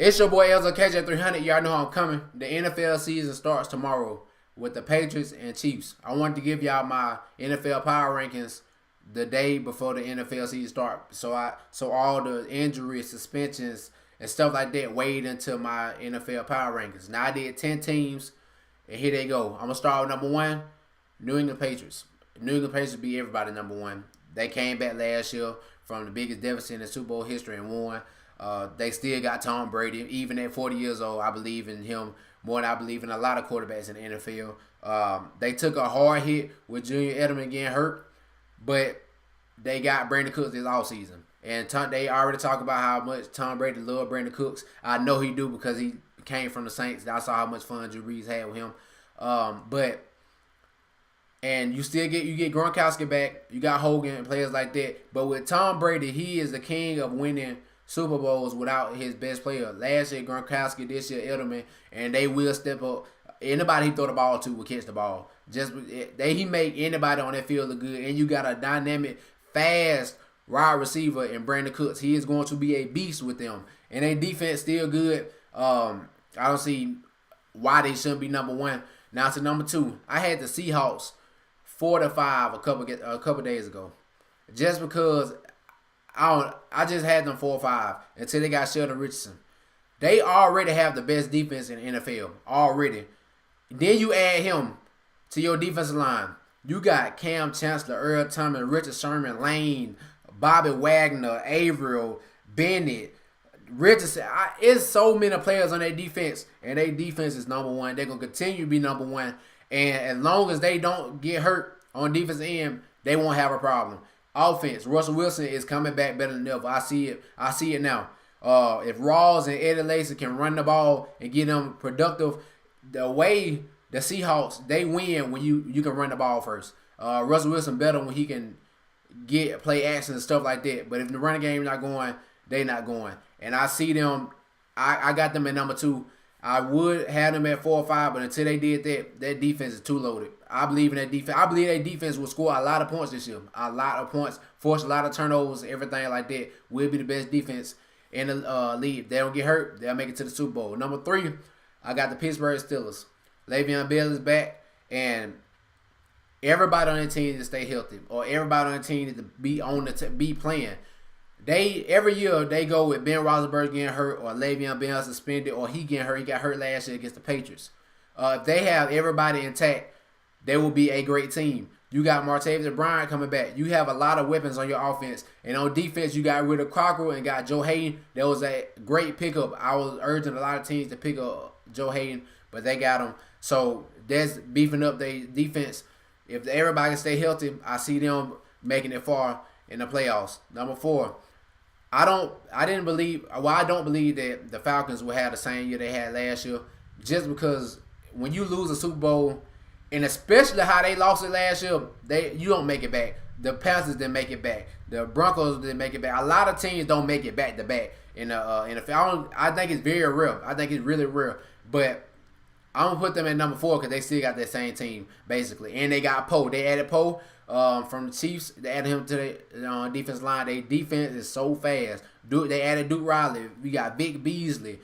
It's your boy Elzo KJ300. Y'all know how I'm coming. The NFL season starts tomorrow with the Patriots and Chiefs. I wanted to give y'all my NFL power rankings the day before the NFL season starts. So all the injuries, suspensions, and stuff like that weighed into my NFL power rankings. Now I did 10 teams, and here they go. I'm gonna start with number one, New England Patriots. New England Patriots beat everybody number one. They came back last year from the biggest deficit in the Super Bowl history and won. They still got Tom Brady. Even at 40 years old, I believe in him more than I believe in a lot of quarterbacks in the NFL. They took a hard hit with Julian Edelman getting hurt, but they got Brandon Cooks this offseason. And they already talk about how much Tom Brady loved Brandon Cooks. I know he do because he came from the Saints. I saw how much fun Drew Brees had with him. And you get Gronkowski back. You got Hogan and players like that. But with Tom Brady, he is the king of winning Super Bowls without his best player. Last year, Gronkowski, this year, Edelman, and they will step up. Anybody he throw the ball to will catch the ball. He make anybody on that field look good. And you got a dynamic, fast wide receiver in Brandon Cooks. He is going to be a beast with them. And their defense still good. I don't see why they shouldn't be number one. Now to number two, I had the Seahawks 4-5 a couple days ago, just because I just had them 4-5 until they got Sheldon Richardson. They already have the best defense in the NFL already. Then you add him to your defensive line. You got Cam Chancellor, Earl Thomas, Richard Sherman, Lane, Bobby Wagner, Averill, Bennett, Richardson. It's so many players on their defense, and their defense is number one. They're going to continue to be number one. And as long as they don't get hurt on defense end, they won't have a problem. Offense, Russell Wilson is coming back better than ever. I see it now. If Rawls and Eddie Lacy can run the ball and get them productive, the way the Seahawks, they win when you can run the ball first. Russell Wilson better when he can play action and stuff like that. But if the running game not going, they not going. And I see them. I got them at number two. I would have them at 4 or 5, but until they did that defense is too loaded. I believe in that defense. I believe that defense will score a lot of points this year. A lot of points, force a lot of turnovers, everything like that. Will be the best defense in the league. If they don't get hurt, they'll make it to the Super Bowl. Number 3, I got the Pittsburgh Steelers. Le'Veon Bell is back, and everybody on the team to stay healthy, or everybody on the team to be playing. Every year they go with Ben Roethlisberger getting hurt, or Le'Veon Bell suspended, or he getting hurt. He got hurt last year against the Patriots. If they have everybody intact, they will be a great team. You got Martavis Bryant coming back. You have a lot of weapons on your offense. And on defense, you got rid of Cockrell and got Joe Hayden. That was a great pickup. I was urging a lot of teams to pick up Joe Hayden, but they got him. So that's beefing up their defense. If everybody can stay healthy, I see them making it far in the playoffs. Number 4, I don't believe that the Falcons will have the same year they had last year, just because when you lose a Super Bowl, and especially how they lost it last year, you don't make it back. The Panthers didn't make it back. The Broncos didn't make it back. A lot of teams don't make it back to back in the NFL. I think it's very rare. I think it's really rare. But I'm gonna put them at number 4 because they still got that same team basically, and they got Poe. They added Poe from the Chiefs. They added him to the defense line. Their defense is so fast. They added Duke Riley. We got Vic Beasley.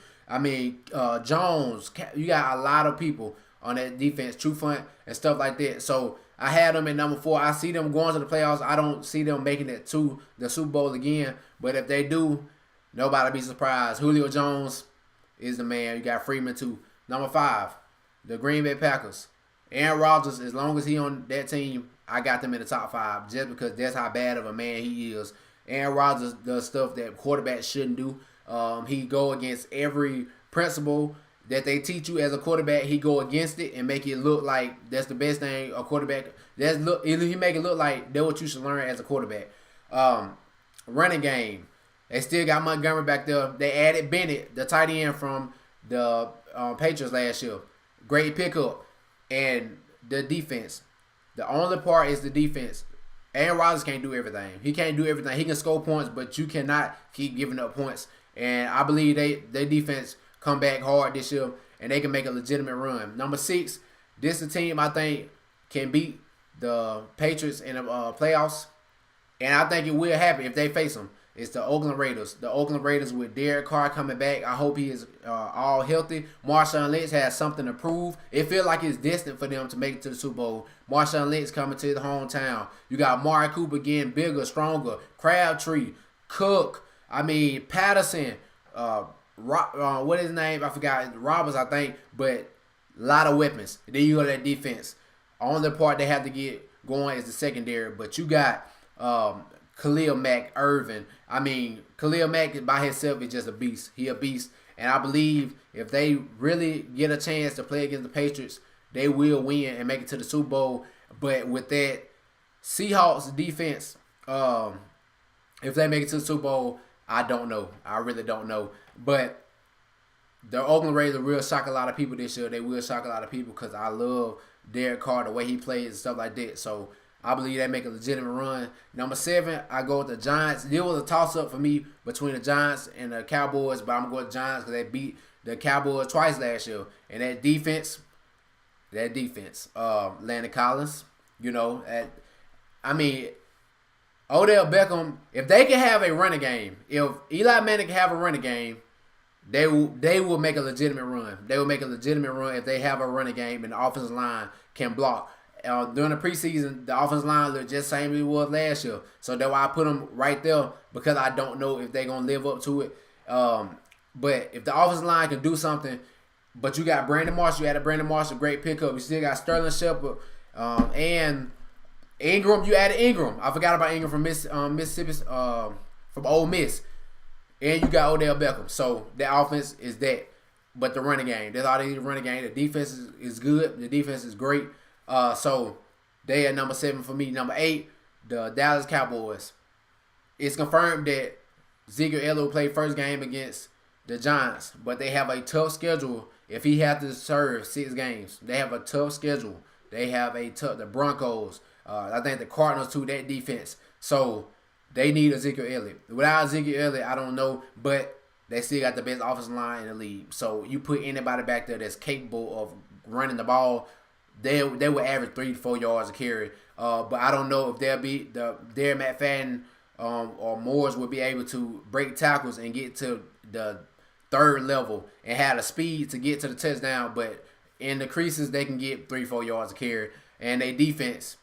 Jones. You got a lot of people on that defense, Trufant and stuff like that. So I had them at number 4. I see them going to the playoffs. I don't see them making it to the Super Bowl again. But if they do, nobody be surprised. Julio Jones is the man. You got Freeman too. Number 5, the Green Bay Packers. Aaron Rodgers, as long as he on that team, I got them in the top 5 just because that's how bad of a man he is. Aaron Rodgers does stuff that quarterbacks shouldn't do. He go against every principle that they teach you as a quarterback. He go against it and make it look like that's the best thing a quarterback. He make it look like that's what you should learn as a quarterback. Running game. They still got Montgomery back there. They added Bennett, the tight end from the Patriots last year. Great pickup. And the defense. The only part is the defense. Aaron Rodgers can't do everything. He can't do everything. He can score points, but you cannot keep giving up points. And I believe their defense come back hard this year, and they can make a legitimate run. Number 6, this is a team I think can beat the Patriots in the playoffs, and I think it will happen if they face them. It's the Oakland Raiders. The Oakland Raiders with Derek Carr coming back. I hope he is all healthy. Marshawn Lynch has something to prove. It feels like it's distant for them to make it to the Super Bowl. Marshawn Lynch coming to his hometown. You got Amari Cooper getting bigger, stronger. Crabtree, Cook, Patterson, what is his name? I forgot. Roberts, I think. But a lot of weapons. Then you go to that defense. Only part they have to get going is the secondary. But you got Khalil Mack, Irvin. Khalil Mack by himself is just a beast. He a beast. And I believe if they really get a chance to play against the Patriots, they will win and make it to the Super Bowl. But with that Seahawks defense, if they make it to the Super Bowl, I don't know. I really don't know. But the Oakland Raiders will shock a lot of people this year. They will shock a lot of people because I love Derek Carr, the way he plays and stuff like that. So I believe they make a legitimate run. Number 7, I go with the Giants. It was a toss-up for me between the Giants and the Cowboys, but I'm going to go with the Giants because they beat the Cowboys twice last year. And that defense, Landon Collins, Odell Beckham, if they can have a running game, if Eli Manning can have a running game, they will make a legitimate run. They will make a legitimate run if they have a running game and the offensive line can block. During the preseason, the offensive line looked just the same as it was last year. So that's why I put them right there because I don't know if they're going to live up to it. But if the offensive line can do something, but you got Brandon Marshall, you added Brandon Marshall, great pickup. You still got Sterling Shepard and Ingram. You added Ingram. I forgot about Ingram from Mississippi, from Ole Miss. And you got Odell Beckham. So that offense is that. But the running game, that's all they need to running game. The defense is good. The defense is great. So they are number 7 for me. Number 8, the Dallas Cowboys. It's confirmed that Ezekiel Elliott will play first game against the Giants, but they have a tough schedule if he has to serve 6 games. They have a tough schedule. They have the Broncos. I think the Cardinals too, that defense. So they need Ezekiel Elliott. Without Ezekiel Elliott, I don't know, but they still got the best offensive line in the league. So you put anybody back there that's capable of running the ball, they will average 3 to 4 yards a carry. But I don't know if they'll be their Matt Fadden or Moores will be able to break tackles and get to the 3rd level and have the speed to get to the touchdown. But in the creases, they can get 3 to 4 yards a carry. And they defense,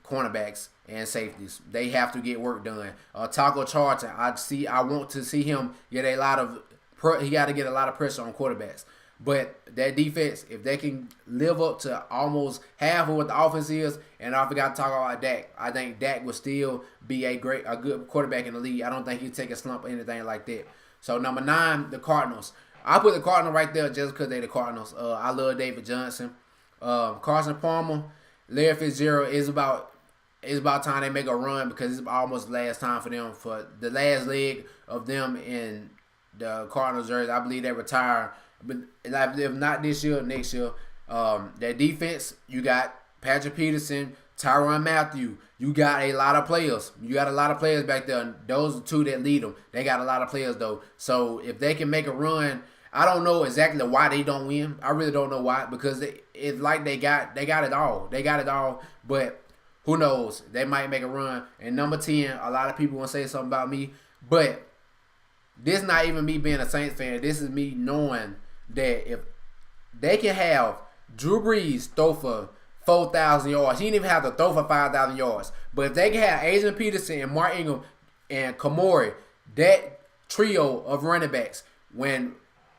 cornerbacks and safeties, they have to get work done. Taco Charlton, I want to see him get he got to get a lot of pressure on quarterbacks. But that defense, if they can live up to almost half of what the offense is, and I forgot to talk about Dak, I think Dak will still be a good quarterback in the league. I don't think he'll take a slump or anything like that. So number 9, the Cardinals. I put the Cardinals right there just because they're the Cardinals. I love David Johnson. Carson Palmer, Larry Fitzgerald, it's about time they make a run because it's almost the last time for them, for the last leg of them in the Cardinals jersey. I believe they retire. But if not this year, next year. That defense, you got Patrick Peterson, Tyrann Mathieu. You got a lot of players. You got a lot of players back there. Those are 2 that lead them. They got a lot of players, though. So if they can make a run, I don't know exactly why they don't win. I really don't know why, because it's like they got it all. They got it all, but who knows? They might make a run. And number 10, a lot of people want to say something about me, but this is not even me being a Saints fan. This is me knowing that if they can have Drew Brees throw for 4,000 yards, he didn't even have to throw for 5,000 yards. But if they can have Adrian Peterson and Mark Ingram and Kamori, that trio of running backs, when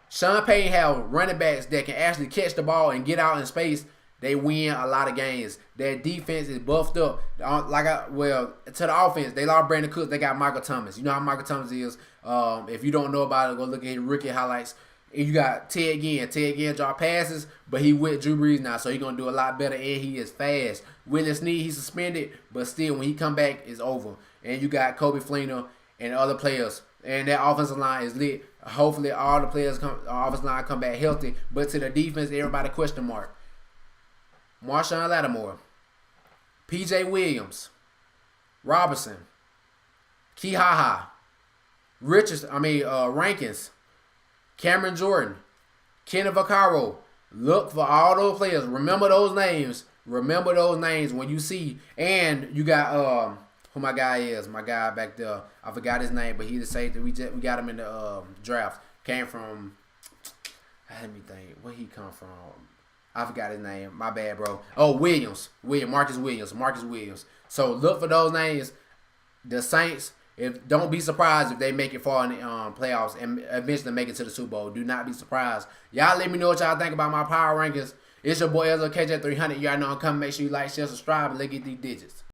Sean Payton have running backs that can actually catch the ball and get out in space, they win a lot of games. Their defense is buffed up. To the offense, they lost Brandon Cooks. They got Michael Thomas. You know how Michael Thomas is. If you don't know about it, go look at his rookie highlights. And you got Ted Ginn. Ted Ginn drop passes, but he with Drew Brees now, so he's going to do a lot better, and he is fast. Willie Snead, he's suspended, but still, when he come back, it's over. And you got Kobe Fleener and other players. And that offensive line is lit. Hopefully, all the players offensive line come back healthy. But to the defense, everybody question mark. Marshawn Lattimore, P.J. Williams, Robinson, Kihaha, Rankins, Cameron Jordan, Kenny Vaccaro. Look for all those players. Remember those names. Remember those names when you see. And you got who my guy is. My guy back there. I forgot his name, but he's the safety. We got him in the draft. Came from. Let me think. Where he come from? I forgot his name. My bad, bro. Oh, Williams. Marcus Williams. So look for those names. The Saints. Don't be surprised if they make it far in the playoffs and eventually make it to the Super Bowl. Do not be surprised. Y'all let me know what y'all think about my power rankings. It's your boy Ezra KJ300. Y'all know I'm coming. Make sure you like, share, subscribe, and let's get these digits.